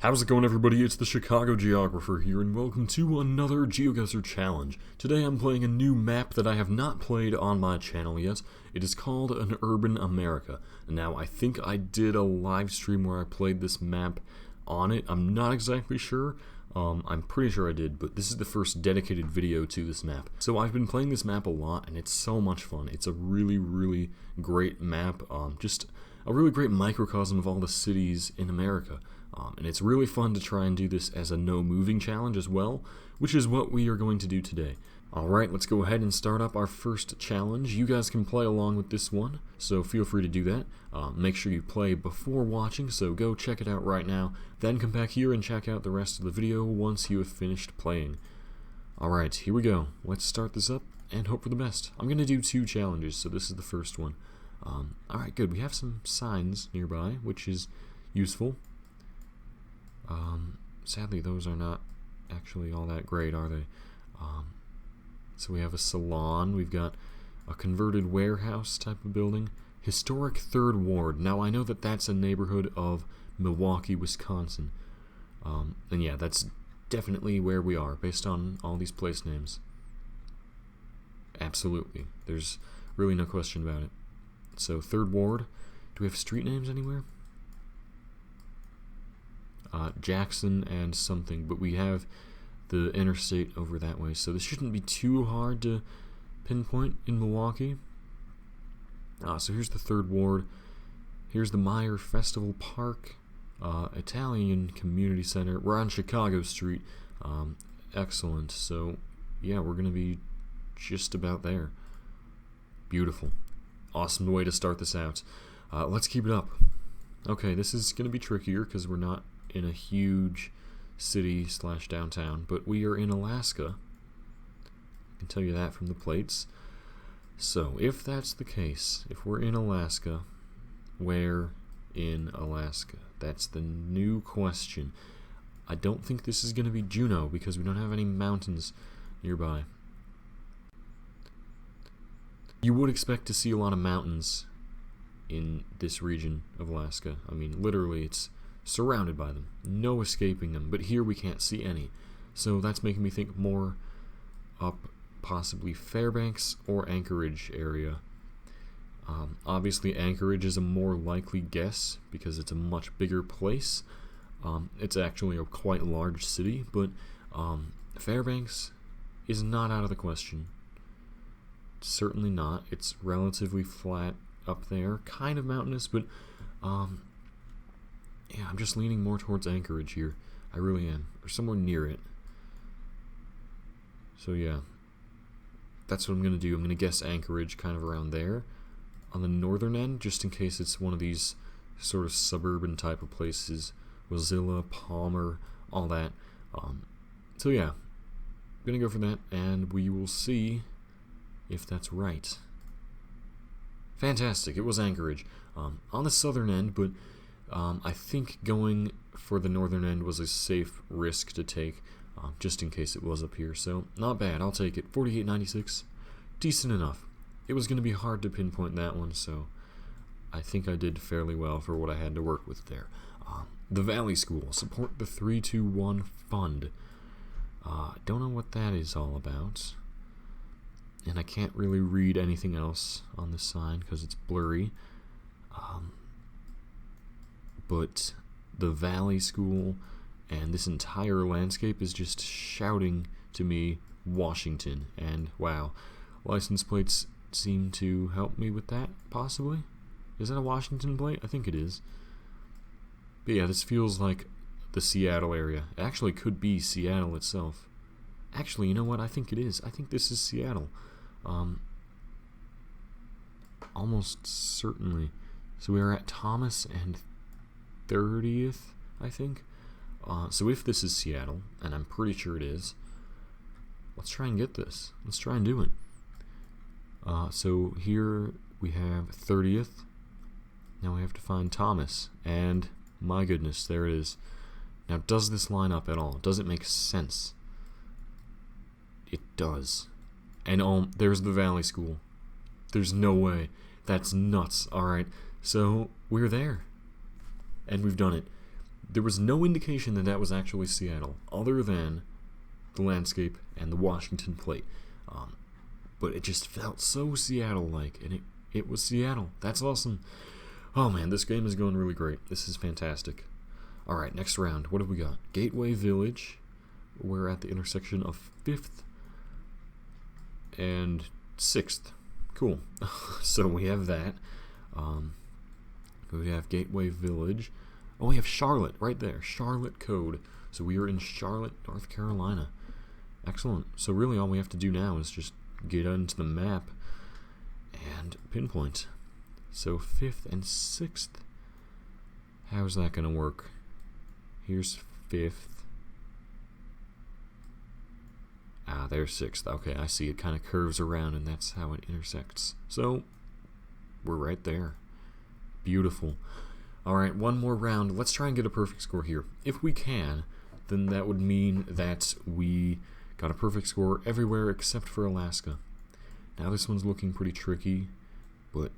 How's it going, everybody? It's the Chicago Geographer here, and welcome to another Geoguessr challenge. Today I'm playing a new map that I have not played on my channel yet. It is called An Urban America. Now, I think I did a live stream where I played this map on it. I'm not exactly sure. I'm pretty sure I did, but this is the first dedicated video to this map. So I've been playing this map a lot, and it's so much fun. It's a really great map, just a really great microcosm of all the cities in America. And it's really fun to try and do this as a no moving challenge as well, which is what we are going to do today. Alright, let's go ahead and start up our first challenge. You guys can play along with this one, so feel free to do that. Make sure you play before watching, so go check it out right now, then come back here and check out the rest of the video once you have finished playing. Alright, here we go. Let's start this up and hope for the best. I'm going to do 2 challenges, so this is the first one. Alright, good. We have some signs nearby, which is useful. Sadly, those are not actually all that great, are they? So we have a salon, we've got a converted warehouse type of building, historic 3rd Ward. Now, I know that that's a neighborhood of Milwaukee, Wisconsin. And yeah, that's definitely where we are, based on all these place names. Absolutely. There's really no question about it. So, 3rd Ward. Do we have street names anywhere? Jackson and something, but we have the interstate over that way, so this shouldn't be too hard to pinpoint in Milwaukee. So here's the 3rd Ward. Here's the Meyer Festival Park, Italian Community Center. We're on Chicago Street. Excellent. So yeah, we're gonna be just about there. Beautiful. Awesome way to start this out. Let's keep it up. Okay, this is gonna be trickier because we're not in a huge city / downtown, but we are in Alaska. I can tell you that from the plates. So if that's the case, if we're in Alaska, where in Alaska? That's the new question. I don't think this is going to be Juneau because we don't have any mountains nearby. You would expect to see a lot of mountains in this region of Alaska. I mean, literally, it's surrounded by them, no escaping them, but here we can't see any, so that's making me think more up possibly Fairbanks or Anchorage area. Obviously Anchorage is a more likely guess because it's a much bigger place. It's actually a quite large city, but Fairbanks is not out of the question. Certainly not. It's relatively flat up there, kind of mountainous, but yeah, I'm just leaning more towards Anchorage here. I really am. Or somewhere near it. So yeah, that's what I'm going to do. I'm going to guess Anchorage kind of around there. On the northern end, just in case it's one of these sort of suburban type of places. Wasilla, Palmer, all that. So yeah, I'm going to go for that, and we will see if that's right. Fantastic, it was Anchorage. On the southern end, but I think going for the northern end was a safe risk to take, just in case it was up here. So, not bad. I'll take it. 48.96. Decent enough. It was going to be hard to pinpoint that one, so I think I did fairly well for what I had to work with there. The Valley School. Support the 321 Fund. Don't know what that is all about. And I can't really read anything else on this sign because it's blurry. But the Valley School and this entire landscape is just shouting to me Washington, and wow, license plates seem to help me with that, possibly. Is that a Washington plate? I think it is. But yeah, this feels like the Seattle area. It actually could be Seattle itself. Actually, you know what? I think it is. I think this is Seattle. Almost certainly. So we are at Thomas and 30th, I think. So if this is Seattle, and I'm pretty sure it is, let's try and get this. Let's try and do it. So here we have 30th. Now we have to find Thomas, and my goodness, there it is. Now, does this line up at all? Does it make sense? It does. And there's the Valley School. There's no way. That's nuts. Alright, so we're there. And we've done it. there was no indication that that was actually Seattle, other than the landscape and the Washington plate. But it just felt so Seattle-like, and it was Seattle. That's awesome. Oh man, this game is going really great. This is fantastic. Alright, next round. What have we got? Gateway Village. We're at the intersection of 5th and 6th. Cool. So we have that. We have Gateway Village. Oh, we have Charlotte right there. Charlotte code. So we are in Charlotte, North Carolina. Excellent. So really all we have to do now is just get into the map and pinpoint. So 5th and 6th. How's that going to work? Here's 5th. Ah, there's 6th. Okay, I see. It kind of curves around, and that's how it intersects. So, we're right there. Beautiful. Alright, one more round. Let's try and get a perfect score here. If we can, then that would mean that we got a perfect score everywhere except for Alaska. Now this one's looking pretty tricky, but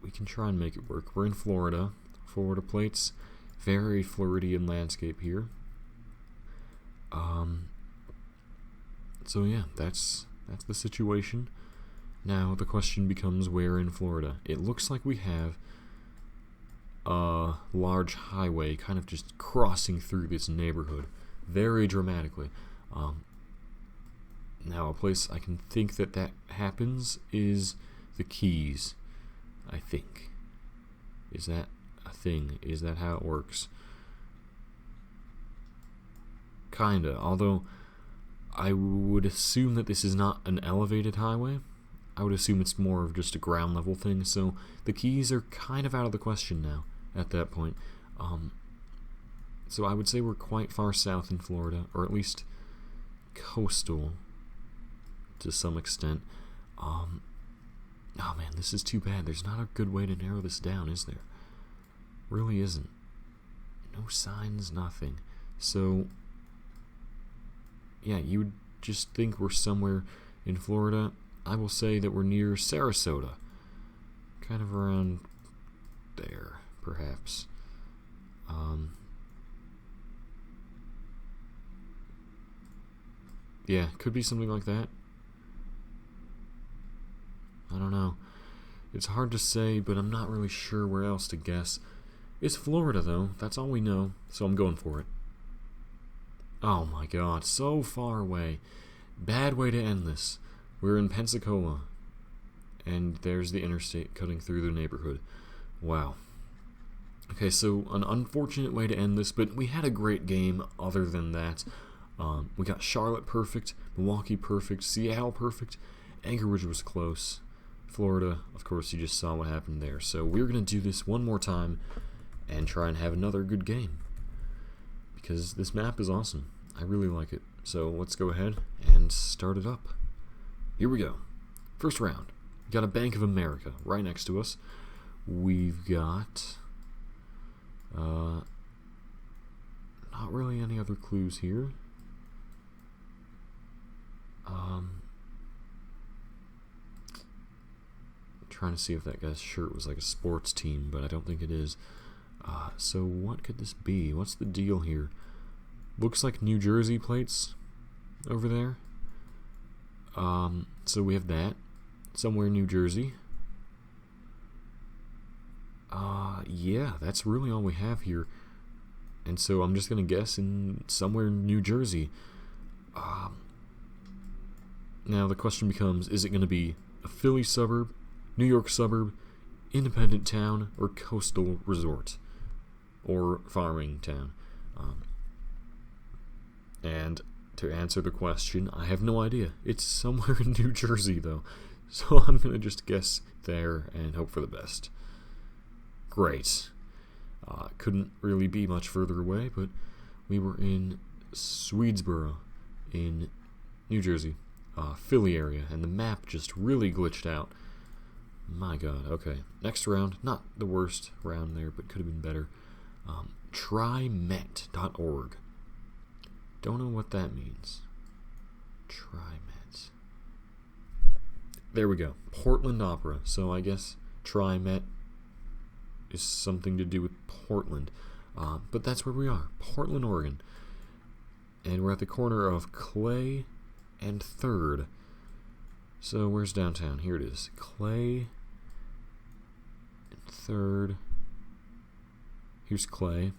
we can try and make it work. We're in Florida. Florida plates. Very Floridian landscape here. So yeah, that's the situation. Now the question becomes, where in Florida? It looks like we have a large highway kind of just crossing through this neighborhood very dramatically. Now a place I can think that happens is the Keys, I think. Is that a thing? Is that how it works? Kinda, although I would assume that this is not an elevated highway. I would assume it's more of just a ground level thing, so the Keys are kind of out of the question now at that point. So I would say we're quite far south in Florida, or at least coastal to some extent. Oh man, this is too bad. There's not a good way to narrow this down, is there? Really isn't. No signs, nothing. So yeah, you would just think we're somewhere in Florida. I will say that we're near Sarasota. Kind of around there, perhaps. Yeah, could be something like that. I don't know. It's hard to say, but I'm not really sure where else to guess. It's Florida, though. That's all we know, so I'm going for it. Oh my god, so far away. Bad way to end this. We're in Pensacola, and there's the interstate cutting through the neighborhood. Wow. Okay, so an unfortunate way to end this, but we had a great game other than that. We got Charlotte perfect, Milwaukee perfect, Seattle perfect, Anchorage was close. Florida, of course, you just saw what happened there. So we're going to do this one more time and try and have another good game, because this map is awesome. I really like it. So let's go ahead and start it up. Here we go. First round. We got a Bank of America right next to us. We've got not really any other clues here. Trying to see if that guy's shirt was like a sports team, but I don't think it is. So what could this be? What's the deal here? Looks like New Jersey plates over there. So we have that. Somewhere in New Jersey. Yeah, that's really all we have here. And so I'm just going to guess in somewhere in New Jersey. Now the question becomes, is it going to be a Philly suburb, New York suburb, independent town, or coastal resort? Or farming town? And to answer the question, I have no idea. It's somewhere in New Jersey, though. So I'm going to just guess there and hope for the best. Great. Couldn't really be much further away, but we were in Swedesboro in New Jersey, Philly area, and the map just really glitched out. My god, okay. Next round, not the worst round there, but could have been better. Trymet.org. Don't know what that means. Trymet. There we go. Portland Opera. So I guess Trymet is something to do with Portland. But that's where we are, Portland, Oregon. And we're at the corner of Clay and 3rd. So where's downtown? Here it is. Clay and 3rd. Here's Clay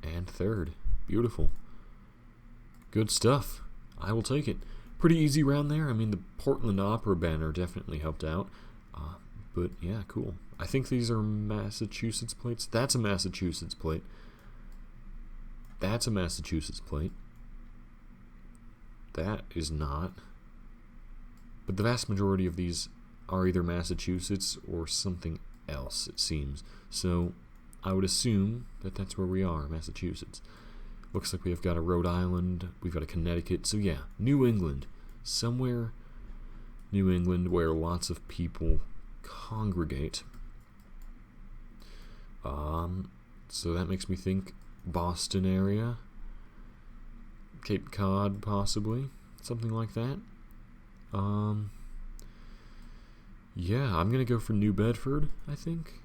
and 3rd. Beautiful. Good stuff. I will take it. Pretty easy round there. I mean, the Portland Opera banner definitely helped out. But yeah, cool. I think these are Massachusetts plates. That's a Massachusetts plate. That's a Massachusetts plate. That is not. But the vast majority of these are either Massachusetts or something else, it seems. So I would assume that that's where we are, Massachusetts. Looks like we've got a Rhode Island, we've got a Connecticut. So yeah, New England. Somewhere New England where lots of people congregate. So that makes me think Boston area, Cape Cod possibly, something like that. Yeah, I'm gonna go for New Bedford, I think.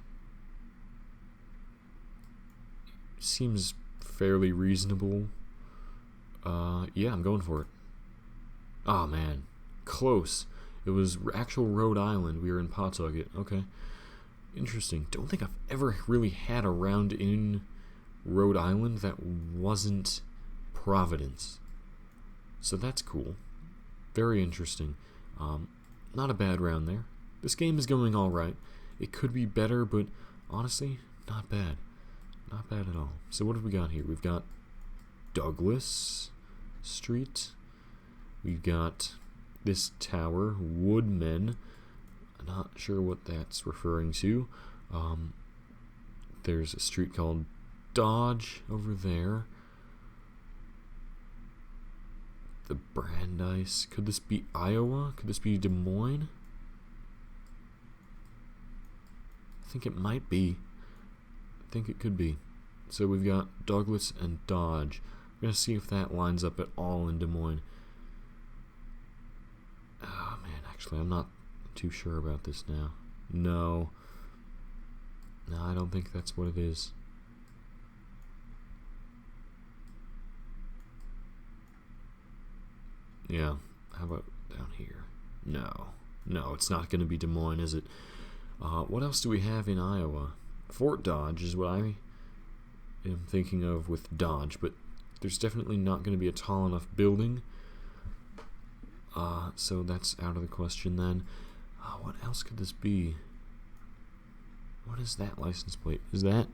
Seems fairly reasonable. Yeah, I'm going for it. Oh man, close. It was actual Rhode Island. We were in Pawtucket. Okay. Interesting. Don't think I've ever really had a round in Rhode Island that wasn't Providence. So that's cool. Very interesting. Not a bad round there. This game is going alright. It could be better, but honestly, not bad. Not bad at all. So what have we got here? We've got Douglas Street. We've got this tower, Woodmen. I'm not sure what that's referring to. There's a street called Dodge over there. The Brandeis. Could this be Iowa? Could this be Des Moines? I think it might be. I think it could be. So we've got Douglas and Dodge. We're going to see if that lines up at all in Des Moines. Oh man, actually I'm not too sure about this now. No, I don't think that's what it is. Yeah, how about down here? No, it's not going to be Des Moines, is it? What else do we have in Iowa? Fort Dodge is what I am thinking of with Dodge, but there's definitely not going to be a tall enough building. So that's out of the question then. What else could this be? What is that license plate? Is that...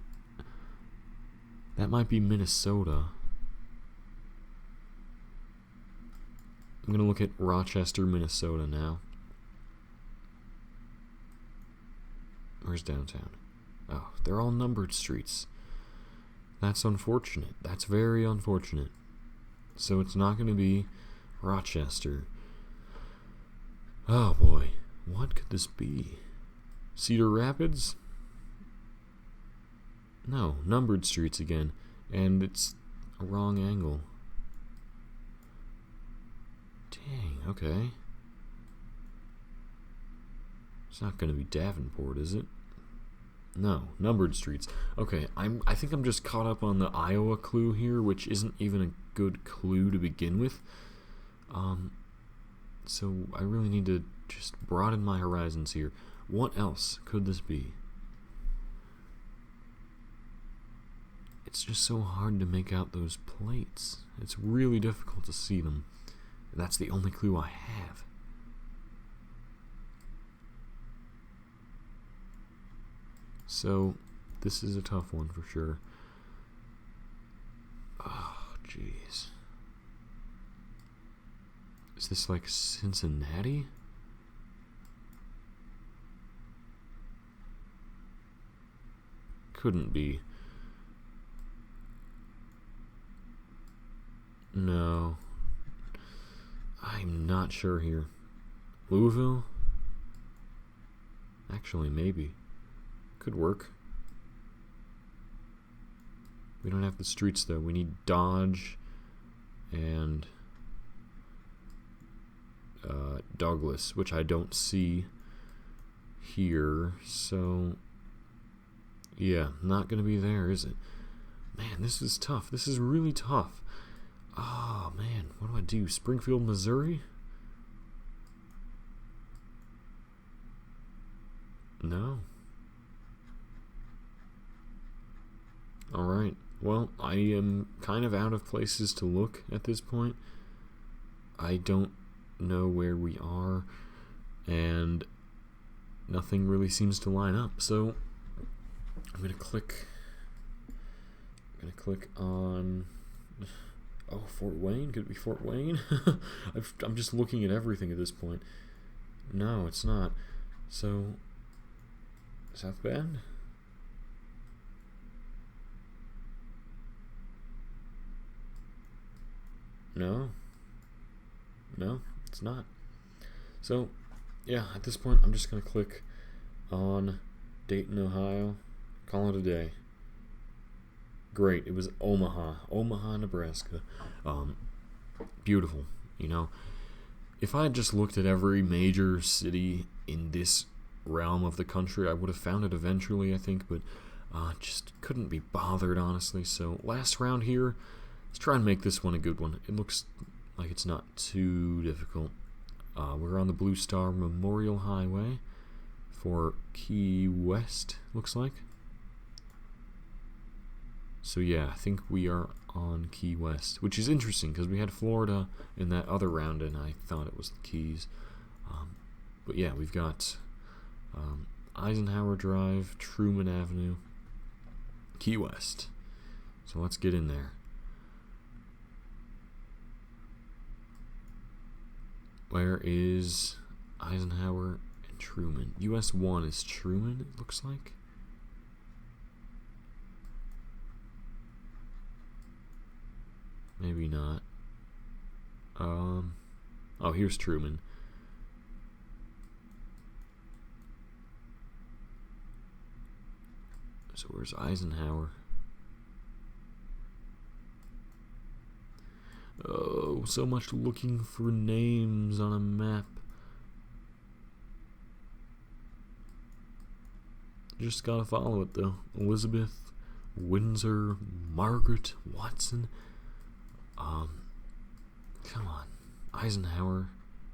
That might be Minnesota. I'm gonna look at Rochester, Minnesota now. Where's downtown? Oh, they're all numbered streets. That's unfortunate. That's very unfortunate. So it's not gonna be Rochester. Oh boy, what could this be? Cedar Rapids? No, numbered streets again, and it's a wrong angle. Dang, okay. It's not going to be Davenport, is it? No, numbered streets. Okay, I think I'm just caught up on the Iowa clue here, which isn't even a good clue to begin with. So I really need to just broaden my horizons here. What else could this be? It's just so hard to make out those plates. It's really difficult to see them. That's the only clue I have. So, this is a tough one for sure. Oh, jeez. Is this like Cincinnati? Couldn't be. No. I'm not sure here. Louisville? Actually, maybe. Could work. We don't have the streets though. We need Dodge and Douglas, which I don't see here. So Yeah, not gonna be there, is it? Man, this is tough. This is really tough. Oh, man, what do I do? Springfield, Missouri? No. Alright, well, I am kind of out of places to look at this point. I don't know where we are, and nothing really seems to line up, so I'm gonna click on, oh, Fort Wayne? Could it be Fort Wayne? I'm just looking at everything at this point. No, it's not. So, South Bend? No, it's not. So, yeah, at this point, I'm just going to click on Dayton, Ohio, call it a day. Great, it was Omaha, Nebraska. Beautiful, you know. If I had just looked at every major city in this realm of the country, I would have found it eventually, I think, but just couldn't be bothered, honestly. So, last round here. Let's try and make this one a good one. It looks like it's not too difficult. We're on the Blue Star Memorial Highway for Key West, looks like. So yeah, I think we are on Key West, which is interesting because we had Florida in that other round and I thought it was the Keys. But yeah, we've got Eisenhower Drive, Truman Avenue, Key West. So let's get in there. Where is Eisenhower and Truman? US 1 is Truman, it looks like. Maybe not. Oh, here's Truman. So where's Eisenhower? Oh, so much looking for names on a map. Just gotta follow it though. Elizabeth, Windsor, Margaret, Watson. Come on. Eisenhower.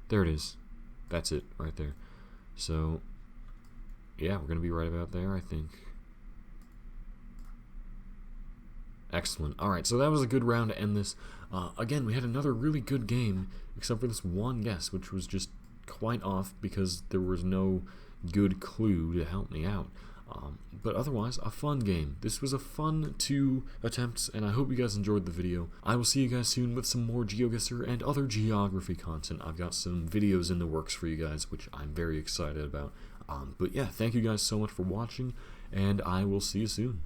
There it is. That's it right there. So, yeah, we're gonna be right about there, I think. Excellent. Alright, so that was a good round to end this. Again, we had another really good game, except for this one guess, which was just quite off because there was no good clue to help me out. But otherwise, a fun game. This was a fun 2 attempts, and I hope you guys enjoyed the video. I will see you guys soon with some more Geoguessr and other geography content. I've got some videos in the works for you guys, which I'm very excited about. But yeah, thank you guys so much for watching, and I will see you soon.